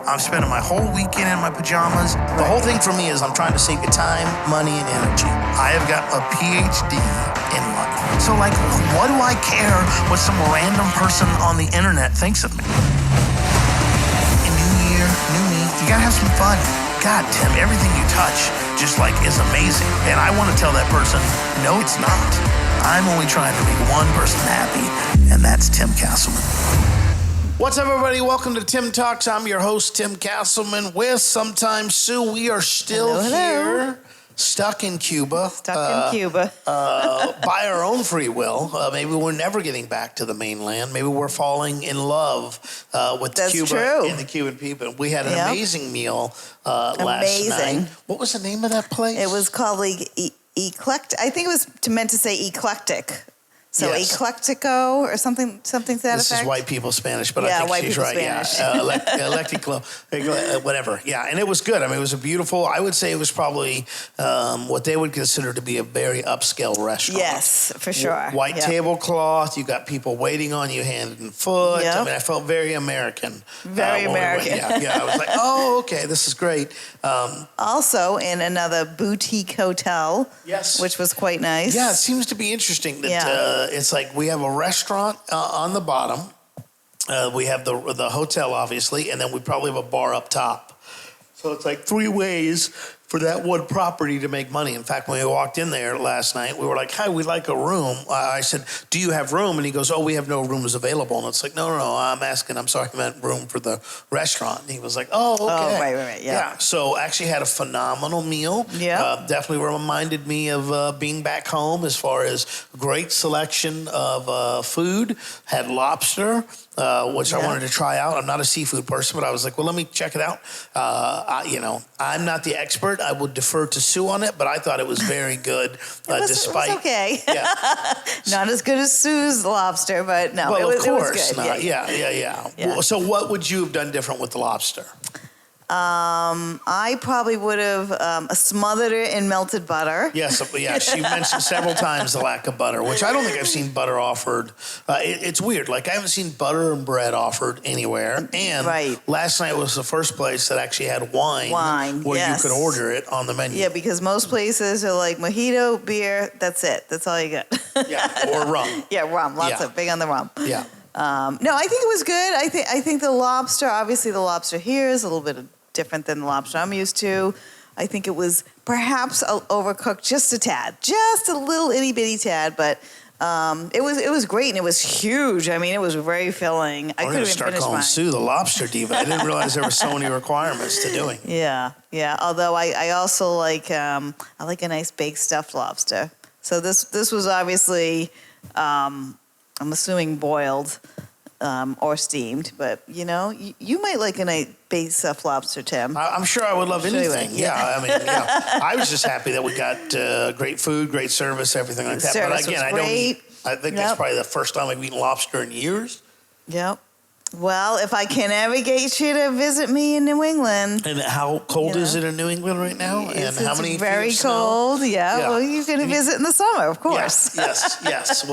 I'm spending my whole weekend in my pajamas. The whole thing for me is I'm trying to save you time, money, and energy. I have got a PhD in money. So, like, what do I care what some random person on the internet thinks of me? A new year, new me. You gotta have some fun. God, Tim, everything you touch just, like, is amazing. And I want to tell that person, no, it's not. I'm only trying to make one person happy, and that's Tim Castleman. What's up, everybody? Welcome to Tim Talks. I'm your host, Tim Castleman, with Sometimes Sue. We are still here, stuck in Cuba. By our own free will. Maybe we're never getting back to the mainland. Maybe we're falling in love with Cuba and the Cuban people. We had an amazing meal last night. What was the name of that place? It was called Eclectic. I think it was meant to say eclectic. So eclectico or something to that effect. This is white people Spanish, but I think she's right. Spanish. Electico, whatever. Yeah, and it was good. I mean, it was a beautiful. I would say it was probably what they would consider to be a very upscale restaurant. Yes, for sure. White tablecloth. You got people waiting on you hand and foot. Yep. I mean, I felt very American. Very American. Yeah. I was like, oh, okay, this is great. Also in another boutique hotel. Yes. Which was quite nice. Yeah, it seems to be interesting that. It's like we have a restaurant on the bottom. We have the hotel, obviously, and then we probably have a bar up top. So it's like three ways for that one property to make money. In fact, when we walked in there last night, we were like, hi, we'd like a room. I said, do you have room? And he goes, oh, we have no rooms available. And it's like, no, I'm sorry, I meant room for the restaurant. And he was like, oh, okay. Oh, right, yeah. So actually had a phenomenal meal. Yeah. Definitely reminded me of being back home as far as great selection of food. Had lobster, which I wanted to try out. I'm not a seafood person, but I was like, well, let me check it out. I'm not the expert. I would defer to Sue on it, but I thought it was very good. Despite it was okay. Yeah. Not as good as Sue's lobster, but no, well, it was good. Not. Yeah. So what would you have done different with the lobster? I probably would have smothered it in melted butter. Yes, she mentioned several times the lack of butter, which I don't think I've seen butter offered. It's weird. Like, I haven't seen butter and bread offered anywhere. And last night was the first place that actually had wine where you could order it on the menu. Yeah, because most places are like mojito, beer, that's it. That's all you get. Or rum. Yeah, rum. Lots of big on the rum. Yeah. No, I think it was good. I think the lobster, obviously the lobster here is a little bit different than the lobster I'm used to. I think it was perhaps overcooked just a tad, just a little itty bitty tad, but it was great and it was huge. I mean, it was very filling. I could have start calling Sue the lobster diva. I didn't realize there were so many requirements to doing. Yeah. Although I also like I like a nice baked stuffed lobster. So this was obviously I'm assuming boiled. Or steamed, but you might like a nice baked stuffed lobster, Tim. I'm sure I would love anything. I was just happy that we got great food, great service, everything like that. Service but again, I think that's probably the first time I've eaten lobster in years. Yep. Well, if I can ever get you to visit me in New England. And how cold is it in New England right now? It's how many very cold, yeah. Well, you can visit in the summer, of course. Yes.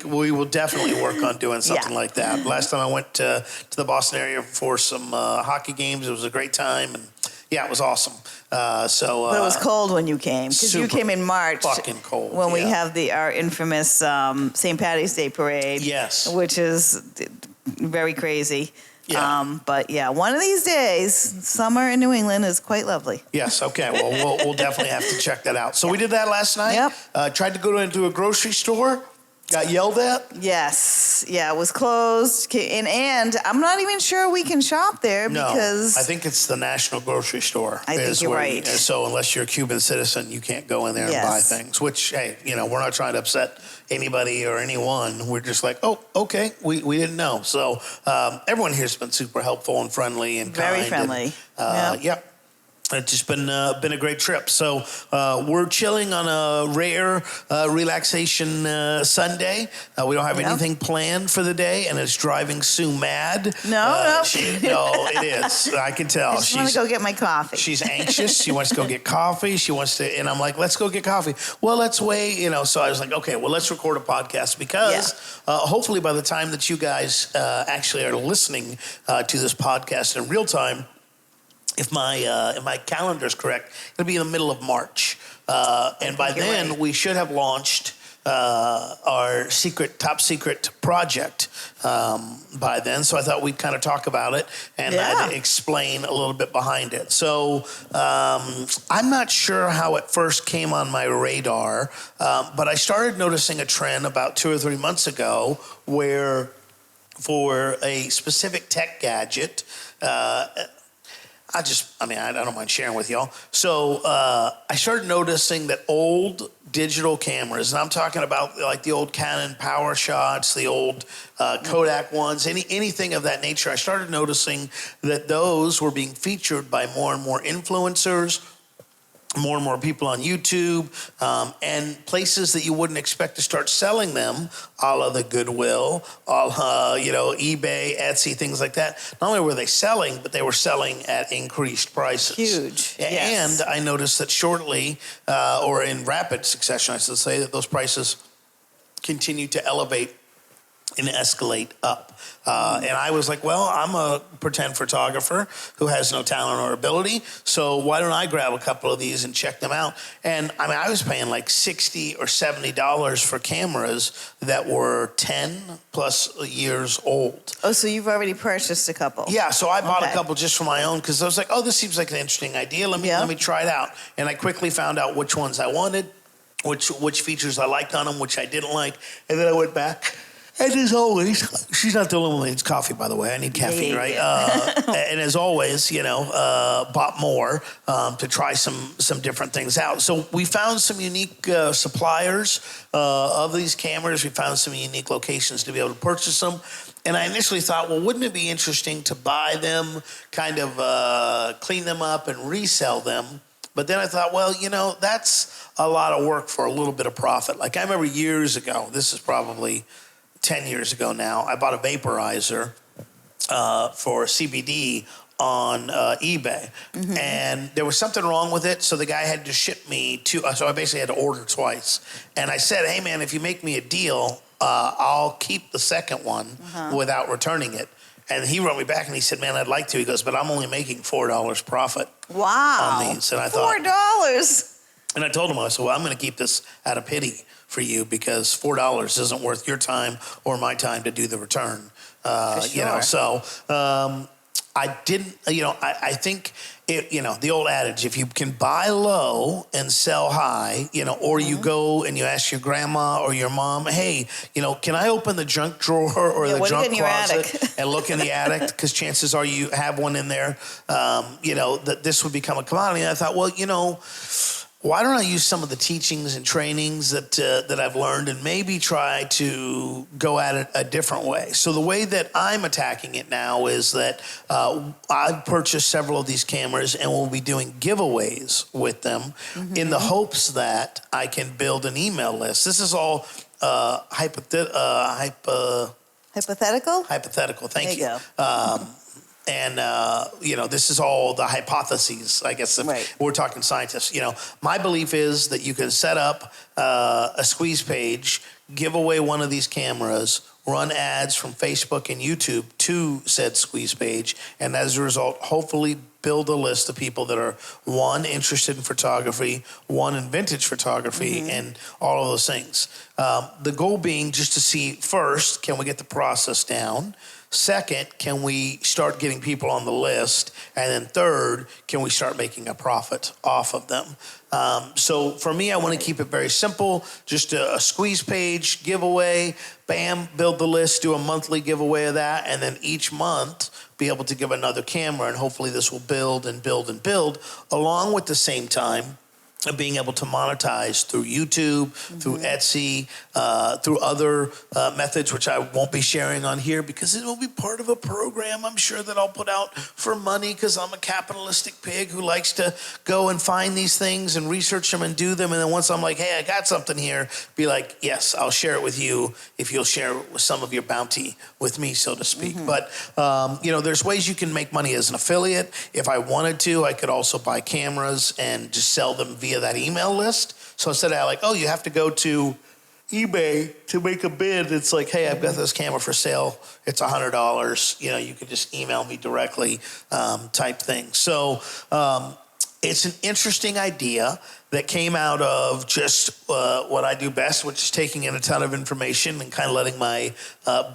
We will definitely work on doing something like that. Last time I went to the Boston area for some hockey games. It was a great time, and it was awesome. But it was cold when you came, because you came in March. Fucking cold. When we have our infamous St. Patty's Day parade. Yes. Which is very crazy. Yeah. But one of these days, summer in New England is quite lovely. Yes. Okay. Well, we'll definitely have to check that out. So we did that last night. Yep. Tried to go into a grocery store. Got yelled at? Yes. Yeah, it was closed. And I'm not even sure we can shop there because... I think it's the National Grocery Store. I think you're right. So unless you're a Cuban citizen, you can't go in there and buy things, which, hey, we're not trying to upset anybody or anyone. We're just like, oh, okay, we didn't know. So everyone here's been super helpful and friendly and kind. Very friendly. Yep. It's just been a great trip. So we're chilling on a rare relaxation Sunday. We don't have anything planned for the day, and it's driving Sue mad. No. It is. I can tell. I just want to go get my coffee. She's anxious. She wants to go get coffee. She wants to, and I'm like, let's go get coffee. Well, let's wait. So I was like, okay, well, let's record a podcast because hopefully by the time that you guys actually are listening to this podcast in real time, if my calendar's correct, it'll be in the middle of March. And by then, right. we should have launched our top secret project by then. So I thought we'd kind of talk about it and I'd explain a little bit behind it. So I'm not sure how it first came on my radar, but I started noticing a trend about 2 or 3 months ago where for a specific tech gadget, I don't mind sharing with y'all. So I started noticing that old digital cameras, and I'm talking about like the old Canon Power Shots, the old Kodak ones, anything of that nature. I started noticing that those were being featured by more and more influencers, more and more people on YouTube, and places that you wouldn't expect to start selling them, a la the Goodwill, eBay, Etsy, things like that. Not only were they selling, but they were selling at increased prices. Huge. Yes. And I noticed that shortly, or in rapid succession, I should say, that those prices continue to elevate and escalate up. And I was like, well, I'm a pretend photographer who has no talent or ability, so why don't I grab a couple of these and check them out? And I was paying like $60 or $70 for cameras that were 10 plus years old. Oh, so you've already purchased a couple? Yeah, so I bought a couple just for my own because I was like, oh, this seems like an interesting idea. Let me try it out. And I quickly found out which ones I wanted, which features I liked on them, which I didn't like, and then I went back. And as always, she's not the only one that needs coffee, by the way. I need caffeine, right? And as always, bought more to try some different things out. So we found some unique suppliers of these cameras. We found some unique locations to be able to purchase them. And I initially thought, well, wouldn't it be interesting to buy them, kind of clean them up and resell them? But then I thought, well, that's a lot of work for a little bit of profit. Like I remember years ago, this is probably 10 years ago now, I bought a vaporizer for CBD on eBay. Mm-hmm. And there was something wrong with it, so the guy had to ship me so I basically had to order twice. And I said, hey, man, if you make me a deal, I'll keep the second one without returning it. And he wrote me back and he said, man, I'd like to. He goes, but I'm only making $4 profit on these. And I thought, $4? And I told him, I said, well, I'm going to keep this out of pity for you because $4 isn't worth your time or my time to do the return. So I didn't, I think, the old adage, if you can buy low and sell high, or you go and you ask your grandma or your mom, hey, can I open the junk drawer or the junk closet and look in the attic? Because chances are you have one in there, that this would become a commodity. And I thought, well, why don't I use some of the teachings and trainings that I've learned and maybe try to go at it a different way? So the way that I'm attacking it now is that I've purchased several of these cameras and we'll be doing giveaways with them in the hopes that I can build an email list. This is all hypothetical. Hypothetical, thank you. And, this is all the hypotheses, I guess, if we're talking scientists. My belief is that you can set up a squeeze page, give away one of these cameras, run ads from Facebook and YouTube to said squeeze page, and as a result, hopefully build a list of people that are, one, interested in photography, one, in vintage photography, and all of those things. The goal being just to see, first, can we get the process down? Second, can we start getting people on the list? And then third, can we start making a profit off of them? So for me, I want to keep it very simple. Just a squeeze page giveaway, bam, build the list, do a monthly giveaway of that, and then each month be able to give another camera, and hopefully this will build and build and build, along with the same time of being able to monetize through YouTube, through Etsy, through other methods, which I won't be sharing on here because it will be part of a program I'm sure that I'll put out for money because I'm a capitalistic pig who likes to go and find these things and research them and do them. And then once I'm like, hey, I got something here, be like, yes, I'll share it with you if you'll share some of your bounty with me, so to speak. But, there's ways you can make money as an affiliate. If I wanted to, I could also buy cameras and just sell them via that email list. So instead of you have to go to, eBay to make a bid. It's like, hey, I've got this camera for sale. It's $100. You know, you could just email me directly, type thing. So it's an interesting idea that came out of just what I do best, which is taking in a ton of information and kind of letting my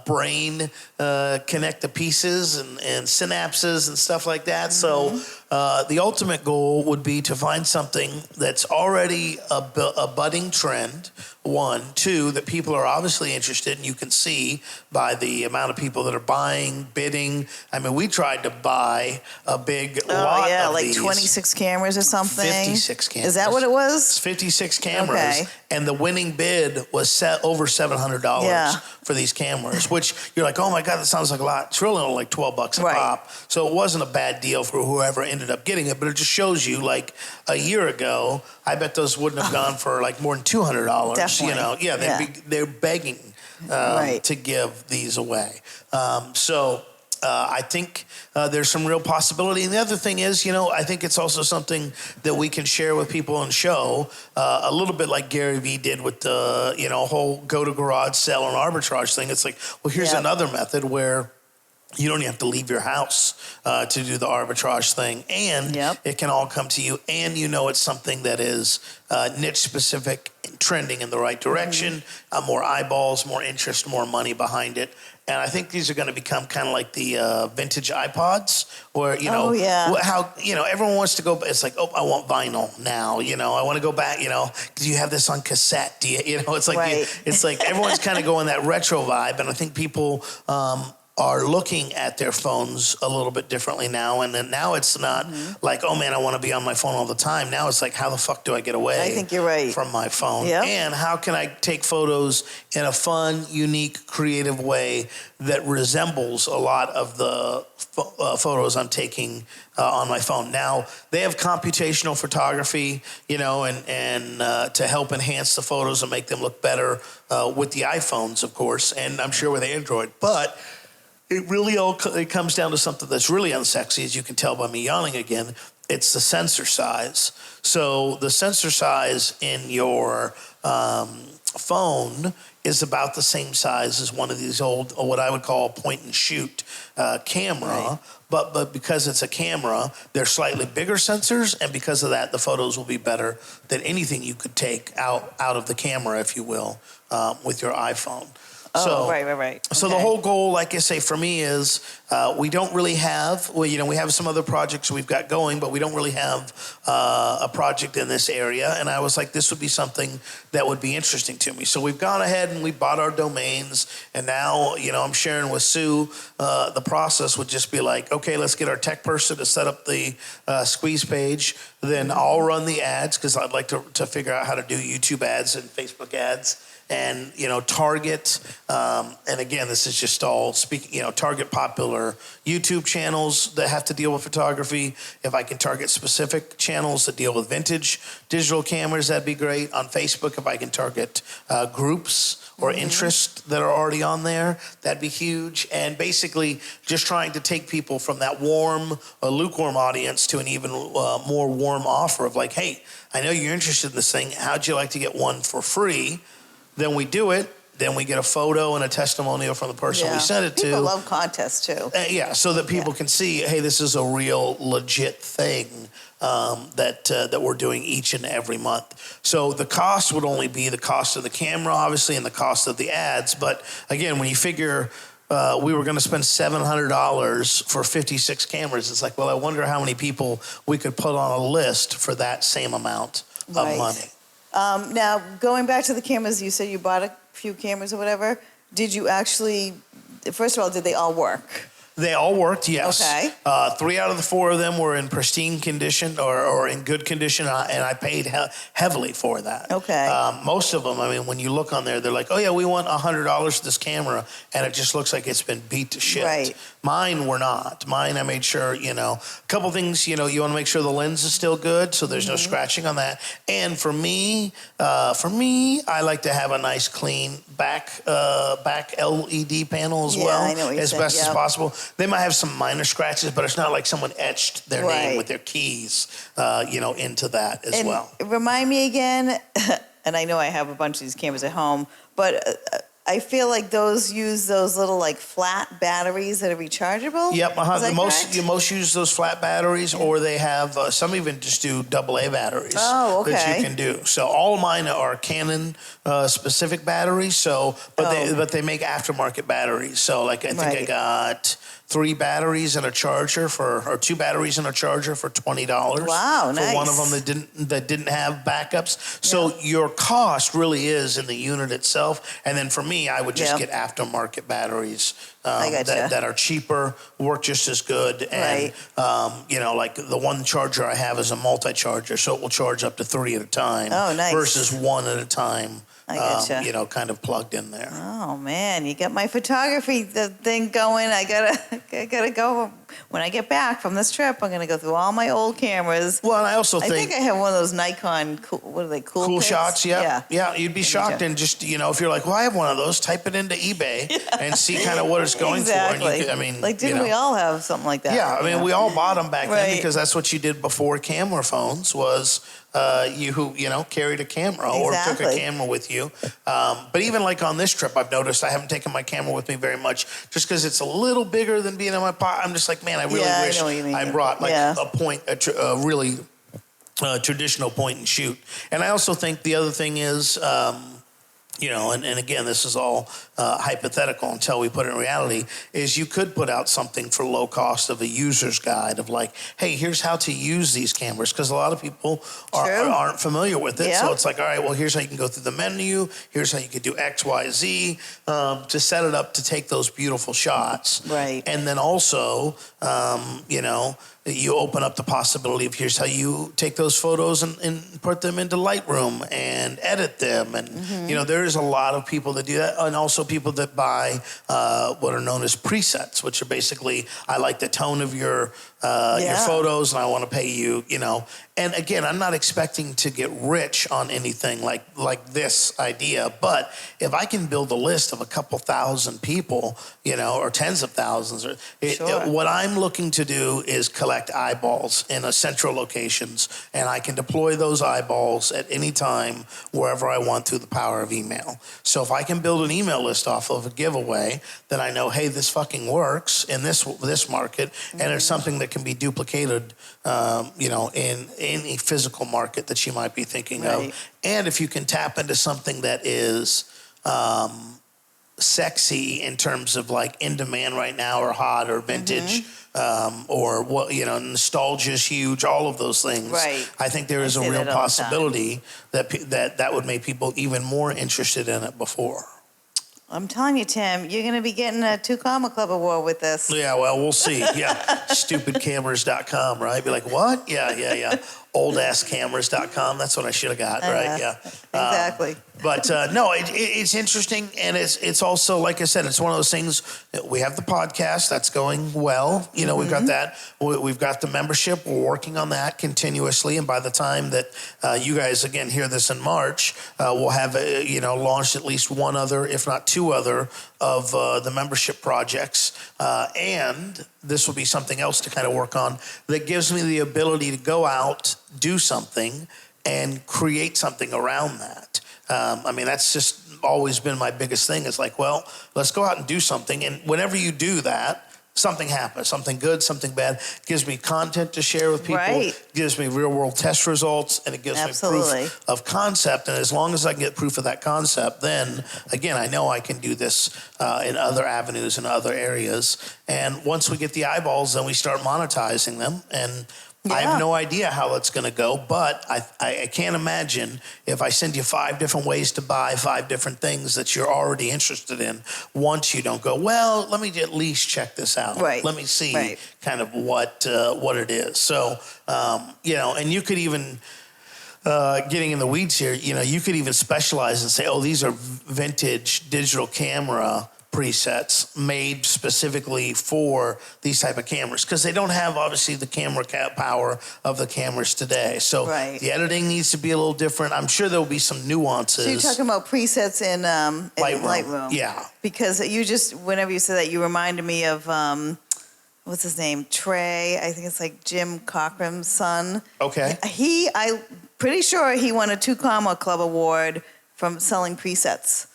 brain connect the pieces and synapses and stuff like that. So the ultimate goal would be to find something that's already a budding trend, one. Two, that people are obviously interested, and you can see by the amount of people that are buying, bidding. I mean, we tried to buy a big lot of like these. 26 cameras or something. 56 cameras. Is that what it was? 56 cameras, Okay. and the winning bid was set over $700 Yeah. for these cameras, which you're like, oh my God, that sounds like a lot. It's really only like $12 a Right. pop. So it wasn't a bad deal for whoever ended up getting it, but it just shows you, like, a year ago, I bet those wouldn't have gone for like more than $200. Definitely. You know, they're begging Right. to give these away. I think there's some real possibility. And the other thing is, you know, I think it's also something that we can share with people and show a little bit like Gary Vee did with the, you know, whole go to garage sale and arbitrage thing. It's like, well, here's another method where you don't even have to leave your house to do the arbitrage thing. And it can all come to you. And you know it's something that is niche specific and trending in the right direction. More eyeballs, more interest, more money behind it. And I think these are going to become kind of like the vintage iPods, where, you know, how, you know, everyone wants to go, it's like, oh, I want vinyl now, you know, I want to go back, you know, because you have this on cassette, you know, it's like, it's like everyone's kind of going that retro vibe. And I think people are looking at their phones a little bit differently now. And then now it's not like, oh man, I want to be on my phone all the time. Now it's like, how the fuck do I get away I think you're right. from my phone? And how can I take photos in a fun, unique, creative way that resembles a lot of the photos I'm taking on my phone? Now, they have computational photography, you know, and to help enhance the photos and make them look better with the iPhones, of course, and I'm sure with Android. But it really it comes down to something that's really unsexy, as you can tell by me yawning again. It's the sensor size. So the sensor size in your phone is about the same size as one of these old, what I would call point and shoot camera. But because it's a camera, they're slightly bigger sensors, and because of that, the photos will be better than anything you could take out of the camera, if you will, with your iPhone. So, right. So the whole goal, like I say, for me is we don't really have, well, you know, we have some other projects we've got going, but we don't really have a project in this area. And I was like, this would be something that would be interesting to me. So we've gone ahead and we bought our domains. And now, you know, I'm sharing with Sue, the process would just be like, okay, let's get our tech person to set up the squeeze page. Then I'll run the ads, because I'd like to figure out how to do YouTube ads and Facebook ads. And, you know, target, and again, this is just all speaking, you know, target popular YouTube channels that have to deal with photography. If I can target specific channels that deal with vintage digital cameras, that'd be great. On Facebook, if I can target groups or interest that are already on there, that'd be huge. And basically just trying to take people from that warm, lukewarm audience to an even more warm offer of like, hey, I know you're interested in this thing. How'd you like to get one for free? Then we do it. Then we get a photo and a testimonial from the person we sent it to. People love contests too. So that people can see, hey, this is a real legit thing that we're doing each and every month. So the cost would only be the cost of the camera, obviously, and the cost of the ads. But again, when you figure we were going to spend $700 for 56 cameras, it's like, well, I wonder how many people we could put on a list for that same amount of money. Now, going back to the cameras, you said you bought a few cameras or whatever. Did you actually, first of all, did they all work? They all worked, yes. Okay. 3 out of the 4 of them were in pristine condition or in good condition, and I paid heavily for that. Okay. Most of them, I mean, when you look on there, they're like, oh, yeah, we want $100 for this camera, and it just looks like it's been beat to shit. Right. Mine were not. Mine, I made sure, you know, a couple things, you know, you want to make sure the lens is still good, so there's no scratching on that. And for me, I like to have a nice, clean back LED panel as well, I know what you're as saying. best as possible. They might have some minor scratches, but it's not like someone etched their name Right. with their keys, you know, into that as well. Remind me again, and I know I have a bunch of these cameras at home, but I feel like those use those little like flat batteries that are rechargeable. Yep, Is that correct? you most use those flat batteries, or they have some even just do AA batteries. Oh, okay. That you can do. So all of mine are Canon specific batteries. So, but they make aftermarket batteries. So like I think I got 3 batteries and a charger or 2 batteries and a charger for $20. Wow, nice. For one of them that didn't have backups. So your cost really is in the unit itself, and then for me, I would just get aftermarket batteries that are cheaper, work just as good, and like the one charger I have is a multi-charger, so it will charge up to 3 at a time. Oh, nice. Versus 1 at a time. I gotcha. Kind of plugged in there. Oh man, you got my photography thing going. I gotta go when I get back from this trip. I'm gonna go through all my old cameras. Well, and I also think I have one of those Nikon. What are they? Cool shots. Yeah. You'd be shocked, and just if you're like, well, I have one of those. Type it into eBay and see kind of what it's going for. And didn't we all have something like that? Yeah, I mean, we all bought them back then because that's what you did before camera phones was. You carried a camera or took a camera with you. But even like on this trip, I've noticed I haven't taken my camera with me very much just because it's a little bigger than being in my pocket. I'm just like, man, I really wish I brought like a really traditional point and shoot. And I also think the other thing is, and again, this is all hypothetical until we put it in reality, is you could put out something for low cost of a user's guide of like, hey, here's how to use these cameras, because a lot of people aren't familiar with it. So it's like, all right, well, here's how you can go through the menu. Here's how you can do X, Y, Z to set it up to take those beautiful shots. Right. And then also, you open up the possibility of here's how you take those photos and put them into Lightroom and edit them. And, there is a lot of people that do that. And also people that buy what are known as presets, which are basically, I like the tone of your photos and I want to pay you, And again, I'm not expecting to get rich on anything like this idea. But if I can build a list of a couple thousand people, or tens of thousands, what I'm looking to do is collect eyeballs in central locations, and I can deploy those eyeballs at any time wherever I want through the power of email. So if I can build an email list off of a giveaway, then I know, hey, this fucking works in this market, and it's something that can be duplicated, in any physical market that you might be thinking of. And if you can tap into something that is sexy in terms of like in demand right now or hot or vintage, or what nostalgia is huge, all of those things. Right. I think there is a real possibility that would make people even more interested in it before. I'm telling you, Tim, you're going to be getting a 2 Comma Club award with this. Yeah, well, we'll see. Yeah, stupidcameras.com, right? Be like, what? Yeah. Oldasscameras.com. That's what I should have got, right? Yeah. Exactly. But no, it's interesting, and it's also, like I said, it's one of those things. We have the podcast that's going well. We've got that. We've got the membership. We're working on that continuously, and by the time that you guys again hear this in March, we'll have launched at least one other, if not 2 other, of the membership projects, and this will be something else to kind of work on that gives me the ability to go out, do something, and create something around that. That's just always been my biggest thing. It's like, well, let's go out and do something. And whenever you do that, something happens, something good, something bad. It gives me content to share with people. Right. Gives me real world test results, and it gives me proof of concept. And as long as I can get proof of that concept, then again, I know I can do this in other avenues and other areas. And once we get the eyeballs, then we start monetizing them. And I have no idea how it's going to go, but I can't imagine if I send you 5 different ways to buy 5 different things that you're already interested in. Once you don't go, well, let me at least check this out. Right. Let me see kind of what it is. So, and you could even, getting in the weeds here, you could even specialize and say, oh, these are vintage digital camera presets made specifically for these type of cameras, because they don't have obviously the camera power of the cameras today. So the editing needs to be a little different. I'm sure there will be some nuances. So you're talking about presets in Lightroom. Yeah. Because whenever you said that, you reminded me of what's his name? Trey. I think it's like Jim Cochran's son. Okay. I'm pretty sure he won a 2 Comma Club award from selling presets.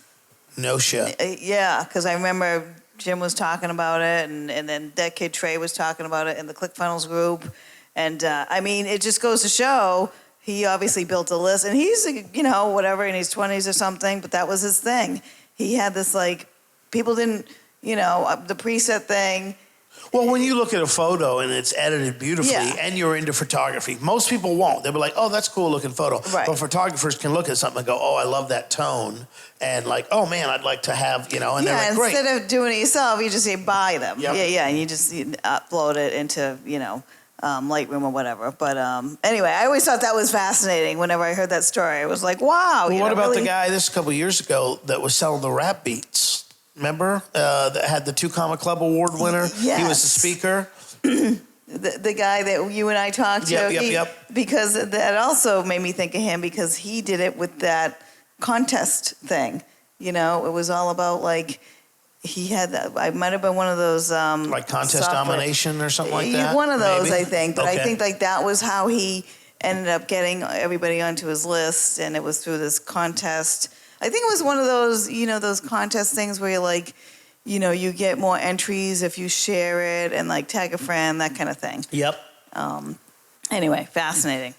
No shit. Yeah, because I remember Jim was talking about it, and then that kid Trey was talking about it in the ClickFunnels group. And I mean, it just goes to show he obviously built a list, and he's, whatever, in his 20s or something, but that was his thing. He had this, like, people didn't, the preset thing. Well, when you look at a photo and it's edited beautifully and you're into photography, most people won't. They'll be like, oh, that's a cool looking photo. Right. But photographers can look at something and go, oh, I love that tone. And like, oh man, I'd like to have, and they're like, great. Instead of doing it yourself, you just say buy them. Yep. Yeah, and you just upload it into, Lightroom or whatever. But anyway, I always thought that was fascinating whenever I heard that story. I was like, wow. Well, what about the guy this a couple of years ago that was selling the rap beats? Remember? That had the 2 Comma Club award winner? Yes. He was the speaker. The guy that you and I talked to. Yep. Because that also made me think of him because he did it with that contest thing. It was all about like, he had that, I might have been one of those Like contest software. Domination or something like that? One of those, maybe? I think. But Okay. I think like that was how he ended up getting everybody onto his list, and it was through this contest. I think it was one of those, those contest things where you're like, you get more entries if you share it and like tag a friend, that kind of thing. Yep. Anyway, fascinating.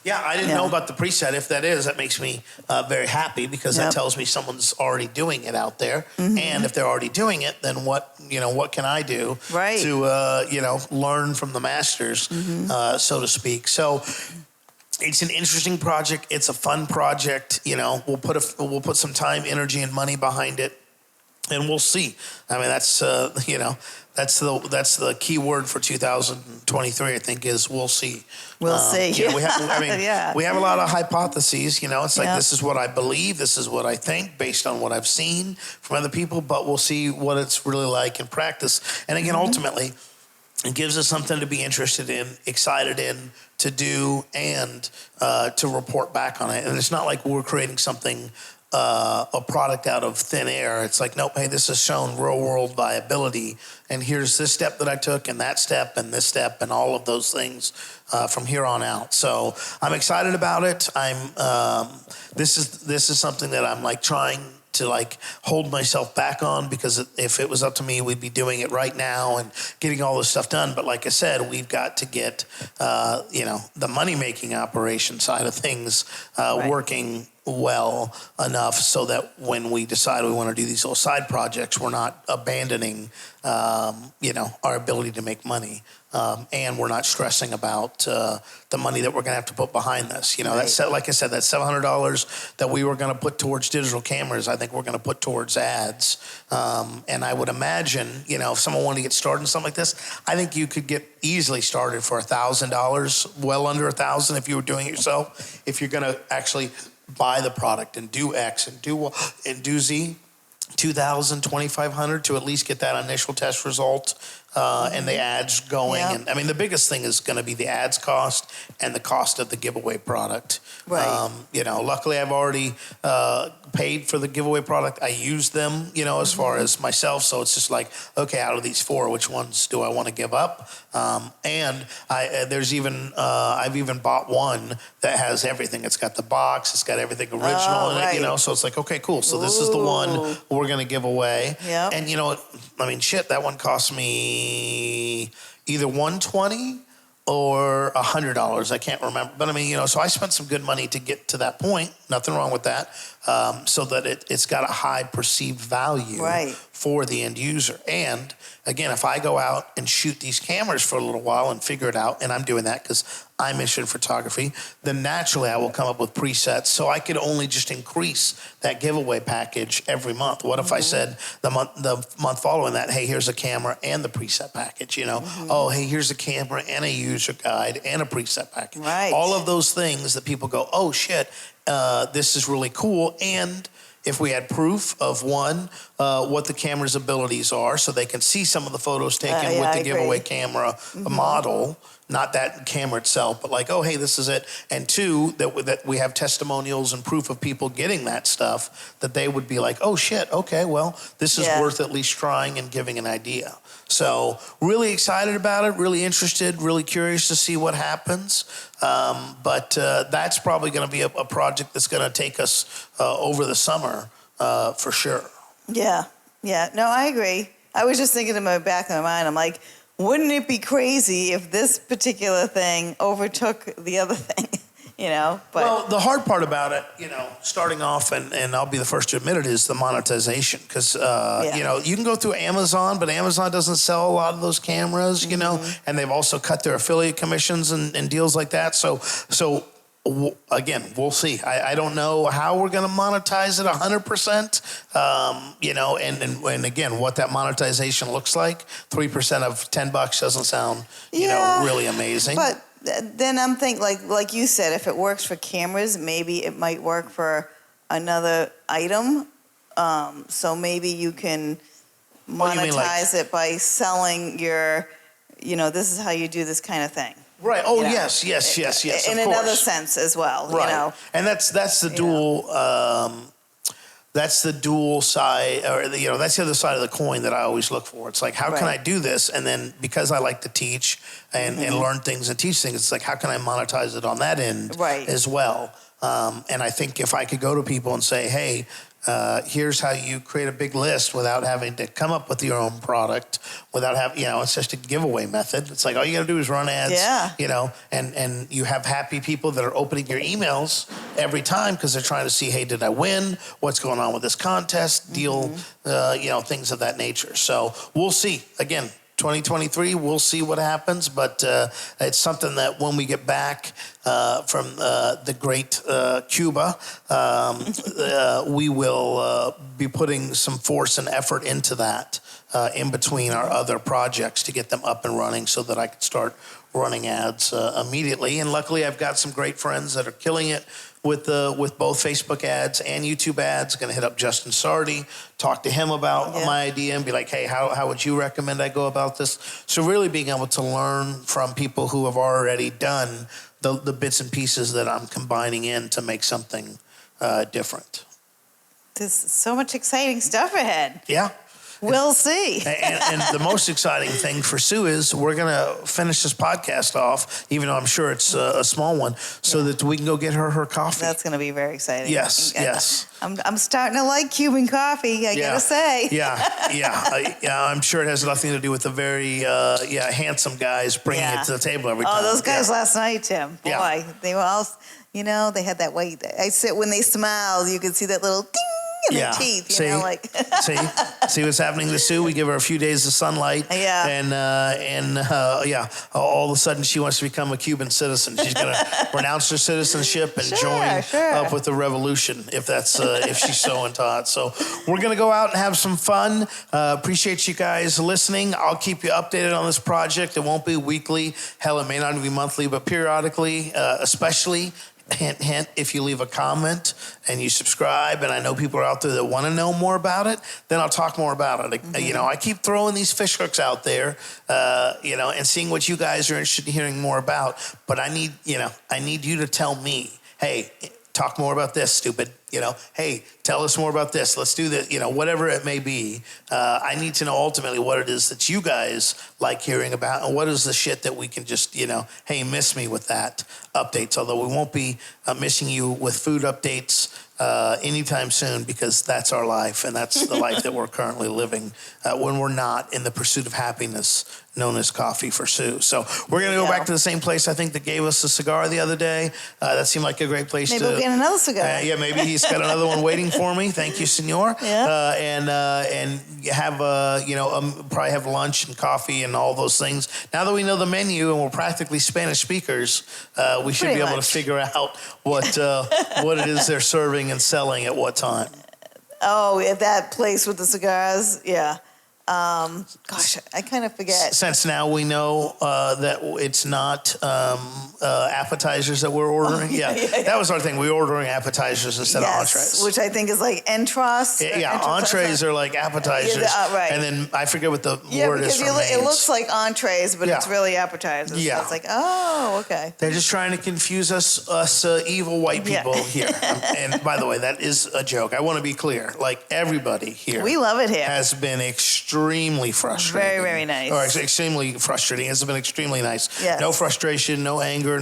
Yeah, I didn't know about the preset. If that is, that makes me very happy because that tells me someone's already doing it out there. Mm-hmm. And if they're already doing it, then what can I do to learn from the masters, so to speak. So it's an interesting project. It's a fun project. We'll put some time, energy, and money behind it, and we'll see. I mean, that's that's the key word for 2023. I think is we'll see. We'll see. We have we have a lot of hypotheses. It's like this is what I believe, this is what I think, based on what I've seen from other people. But we'll see what it's really like in practice. And again, ultimately, it gives us something to be interested in, excited in, to do, and to report back on it. And it's not like we're creating something, a product out of thin air. It's like, nope, hey, this has shown real world viability. And here's this step that I took, and that step, and this step, and all of those things from here on out. So I'm excited about it. This is something that I'm like trying to like hold myself back on, because if it was up to me, we'd be doing it right now and getting all this stuff done. But like I said, we've got to get the money making operation side of things working well enough so that when we decide we want to do these little side projects, we're not abandoning our ability to make money. And we're not stressing about the money that we're going to have to put behind this. Like I said, that $700 that we were going to put towards digital cameras, I think we're going to put towards ads. And I would imagine, if someone wanted to get started in something like this, I think you could get easily started for $1,000, well under $1,000 if you were doing it yourself. If you're going to actually buy the product and do X and do Z, $2,000, $2,500 to at least get that initial test result and the ads going. Yep. And I mean, the biggest thing is going to be the ads cost and the cost of the giveaway product. Right. Luckily I've already paid for the giveaway product. I use them, as far as myself. So it's just like, okay, out of these 4, which ones do I want to give up? And I've even bought one that has everything. It's got the box. It's got everything original in it, so it's like, okay, cool. So this is the one we're going to give away. Yep. And that one cost me either $120 or $100. I can't remember. But so I spent some good money to get to that point. Nothing wrong with that. So that it's got a high perceived value for the end user. And again, if I go out and shoot these cameras for a little while and figure it out, and I'm doing that because I'm interested in photography, then naturally I will come up with presets. So I could only just increase that giveaway package every month. What if I said the month following that, hey, here's a camera and the preset package, Oh, hey, here's a camera and a user guide and a preset package. Right. All of those things that people go, oh shit, this is really cool. And if we had proof of what the camera's abilities are, so they can see some of the photos taken with the giveaway camera model, not that camera itself, but like, oh, hey, this is it. And 2, that we have testimonials and proof of people getting that stuff, that they would be like, oh shit, okay, well, this is worth at least trying and giving an idea. So really excited about it, really interested, really curious to see what happens. But that's probably going to be a project that's going to take us over the summer for sure. Yeah. No, I agree. I was just thinking in my back of my mind, I'm like, wouldn't it be crazy if this particular thing overtook the other thing? But well, the hard part about it, starting off, and I'll be the first to admit it, is the monetization. Because, you can go through Amazon, but Amazon doesn't sell a lot of those cameras, and they've also cut their affiliate commissions and deals like that. So again, we'll see. I don't know how we're going to monetize it 100%, and again, what that monetization looks like. 3% of $10 doesn't sound, really amazing. But then I'm thinking, like you said, if it works for cameras, maybe it might work for another item. So maybe you can monetize it by selling your, this is how you do this kind of thing. Right. Oh, yes. In another sense as well. Right. And that's the dual. That's the dual side, or that's the other side of the coin that I always look for. It's like, how can I do this? And then because I like to teach and learn things and teach things, it's like, how can I monetize it on that end as well? And I think if I could go to people and say, hey, here's how you create a big list without having to come up with your own product, without having, it's just a giveaway method. It's like, all you got to do is run ads, and you have happy people that are opening your emails every time because they're trying to see, hey, did I win? What's going on with this contest? Deal, things of that nature. So we'll see. Again, 2023, we'll see what happens, but it's something that when we get back from the great Cuba, we will be putting some force and effort into that in between our other projects to get them up and running so that I can start running ads immediately. And luckily, I've got some great friends that are killing it with both Facebook ads and YouTube ads. Going to hit up Justin Sardi, talk to him about my idea and be like, hey, how would you recommend I go about this? So really being able to learn from people who have already done the bits and pieces that I'm combining in to make something different. There's so much exciting stuff ahead. Yeah. We'll see. and the most exciting thing for Sue is we're going to finish this podcast off, even though I'm sure it's a small one, so that we can go get her coffee. That's going to be very exciting. Yes. I'm starting to like Cuban coffee, I got to say. I'm sure it has nothing to do with the very handsome guys bringing it to the table every time. Oh, those guys last night, Tim. Boy, they were all, they had that white. I said when they smiled, you could see that little ding in their teeth, see what's happening to Sue? We give her a few days of sunlight, and all of a sudden she wants to become a Cuban citizen. She's going to renounce her citizenship and join up with the revolution if she's so untaught. So we're going to go out and have some fun. Appreciate you guys listening. I'll keep you updated on this project. It won't be weekly. Hell, it may not be monthly, but periodically, especially. Hint, hint, if you leave a comment and you subscribe, and I know people are out there that want to know more about it, then I'll talk more about it. I keep throwing these fish hooks out there, and seeing what you guys are interested in hearing more about. But I need you to tell me, hey, talk more about this, stupid. Hey, tell us more about this. Let's do this. Whatever it may be. I need to know ultimately what it is that you guys like hearing about, and what is the shit that we can just, hey, miss me with that updates. Although we won't be missing you with food updates anytime soon, because that's our life, and that's the life that we're currently living when we're not in the pursuit of happiness known as Coffee for Sue. So we're going to go back to the same place, I think, that gave us the cigar the other day. That seemed like a great place maybe we'll get another cigar. Maybe he's got another one waiting for me. Thank you, senor. And have probably have lunch and coffee and all those things. Now that we know the menu and we're practically Spanish speakers, we should be able to figure out what it is they're serving and selling at what time. Oh, at that place with the cigars, gosh, I kind of forget. Since now we know that it's not appetizers that we're ordering. That was our thing. We were ordering appetizers instead of entrees. Which I think is like entros. Entrees are like appetizers. Right. And then I forget what the word is for mains. It looks like entrees, but it's really appetizers. So it's like, oh, okay. They're just trying to confuse us evil white people here. And by the way, that is a joke. I want to be clear. Like, everybody here. We love it here. Has been extremely extremely frustrating. Very, very nice. Or extremely frustrating. It's been extremely nice. Yes. No frustration, no anger,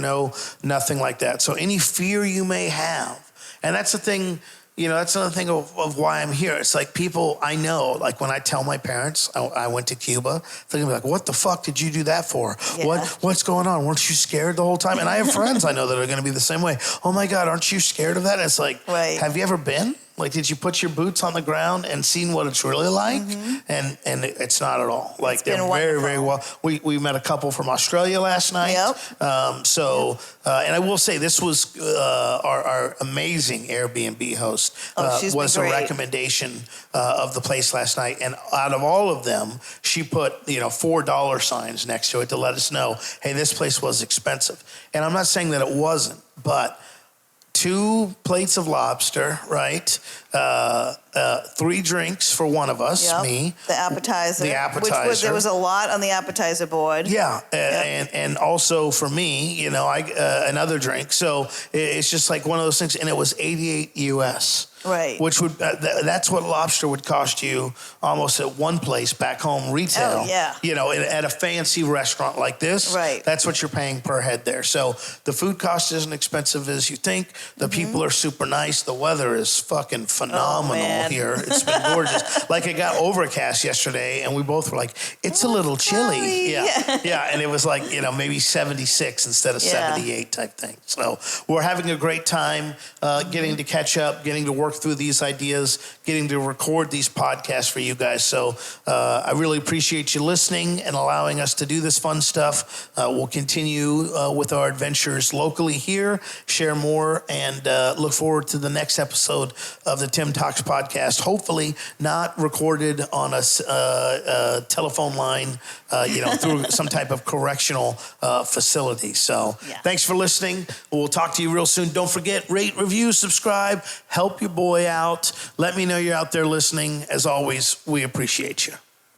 nothing like that. So any fear you may have, and that's the thing, that's another thing of why I'm here. It's like people I know, like when I tell my parents I went to Cuba, they're gonna be like, what the fuck did you do that for? Yeah. What's going on? Weren't you scared the whole time? And I have friends I know that are gonna be the same way. Oh my God, aren't you scared of that? And it's like, right. Have you ever been? Like, did you put your boots on the ground and seen what it's really like? And it's not at all. Like, they're very, very well. We met a couple from Australia last night. Yep. And I will say this was our amazing Airbnb host was a recommendation of the place last night. And out of all of them, she put, $4 signs next to it to let us know, hey, this place was expensive. And I'm not saying that it wasn't, but 2 plates of lobster, right? 3 drinks for one of us, me. The appetizer. There was a lot on the appetizer board. Yeah, and also for me, another drink. So it's just like one of those things, and it was $88 US. Right. Which would that's what lobster would cost you almost at one place back home retail. Oh, yeah. At a fancy restaurant like this. Right. That's what you're paying per head there. So the food cost isn't expensive as you think. The people are super nice. The weather is fucking phenomenal here. It's been gorgeous. Like, it got overcast yesterday, and we both were like, it's a little chilly. Yeah. And it was like, maybe 76 instead of 78 type thing. So we're having a great time getting to catch up, getting to work through these ideas, getting to record these podcasts for you guys. So I really appreciate you listening and allowing us to do this fun stuff. We'll continue with our adventures locally here, share more, and look forward to the next episode of the Tim Talks podcast. Hopefully not recorded on a telephone line, through some type of correctional facility. So thanks for listening. We'll talk to you real soon. Don't forget, rate, review, subscribe, help your boy out. Let me know you're out there listening. As always, we appreciate you.